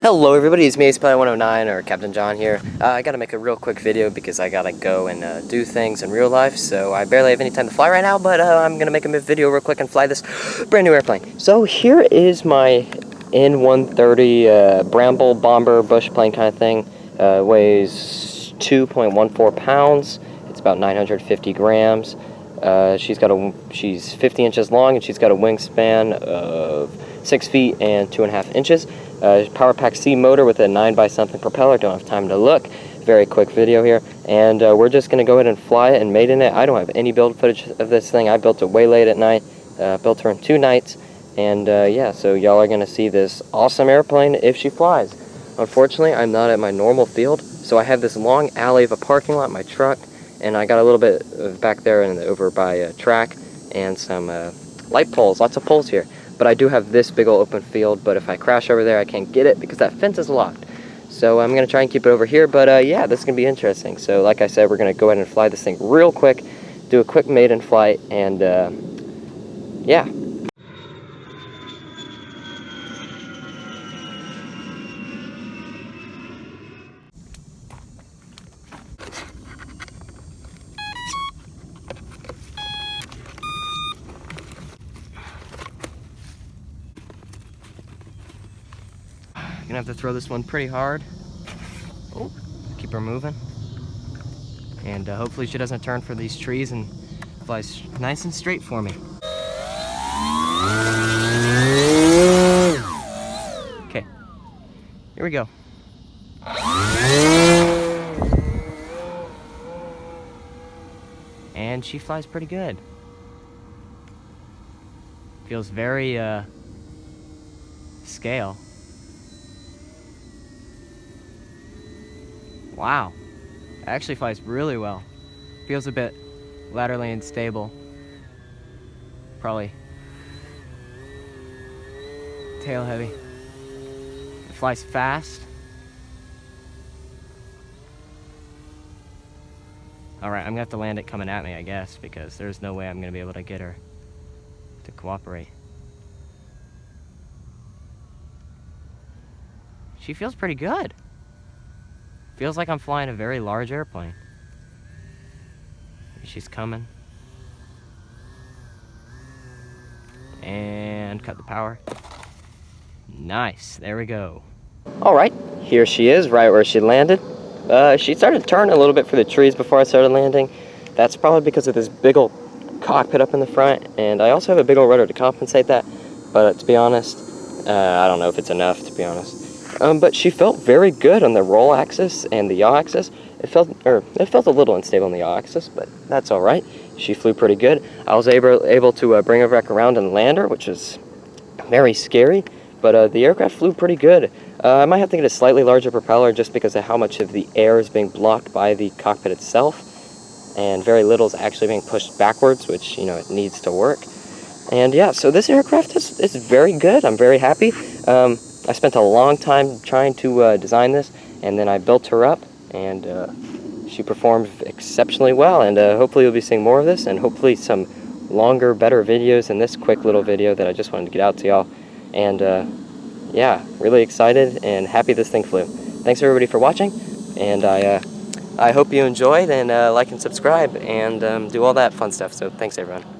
Hello everybody, it's me, STOL109, or Captain John here. I gotta make a real quick video because I gotta go and do things in real life, so I barely have any time to fly right now, but I'm gonna make a video real quick and fly this brand new airplane. So here is my N-130 Bramble bomber bush plane kind of thing. Weighs 2.14 pounds. It's about 950 grams. She's 50 inches long, and she's got a wingspan of 6 feet and 2.5 inches. Power pack C motor with a 9x something propeller. Don't have time to look. Very quick video here, and we're just gonna go ahead and fly it and mate in it. I don't have any build footage of this thing. I built it way late at night. Built her in 2 nights, and yeah, so y'all are gonna see this awesome airplane if she flies. Unfortunately, I'm not at my normal field, so I have this long alley of a parking lot in my truck, and I got a little bit of back there and over by a track and some light poles. Lots of poles here. But I do have this big old open field, but if I crash over there, I can't get it because that fence is locked. So I'm going to try and keep it over here, but yeah, this is going to be interesting. So like I said, we're going to go ahead and fly this thing real quick, do a quick maiden flight, and yeah. Gonna have to throw this one pretty hard. Oh, keep her moving. And hopefully she doesn't turn for these trees and flies nice and straight for me. Okay, here we go. And she flies pretty good. Feels very scale. Wow, it actually flies really well. Feels a bit laterally unstable. Probably tail heavy. It flies fast. Alright, I'm gonna have to land it coming at me, I guess, because there's no way I'm gonna be able to get her to cooperate. She feels pretty good. Feels like I'm flying a very large airplane. She's coming. And cut the power. Nice, there we go. Alright, here she is, right where she landed. She started turning a little bit for the trees before I started landing. That's probably because of this big old cockpit up in the front, and I also have a big old rudder to compensate that, but to be honest, I don't know if it's enough, to be honest. But she felt very good on the roll axis and the yaw axis. It felt a little unstable on the yaw axis, but that's all right. She flew pretty good. I was able to bring her back around and land her, which is very scary, but the aircraft flew pretty good. I might have to get a slightly larger propeller just because of how much of the air is being blocked by the cockpit itself, and very little is actually being pushed backwards, which, you know, it needs to work. And yeah, so this aircraft is very good. I'm very happy. I spent a long time trying to design this, and then I built her up, and she performed exceptionally well, and hopefully you'll be seeing more of this, and hopefully some longer, better videos than this quick little video that I just wanted to get out to y'all. And yeah, really excited and happy this thing flew. Thanks everybody for watching, and I hope you enjoyed, and like and subscribe, and do all that fun stuff. So thanks everyone.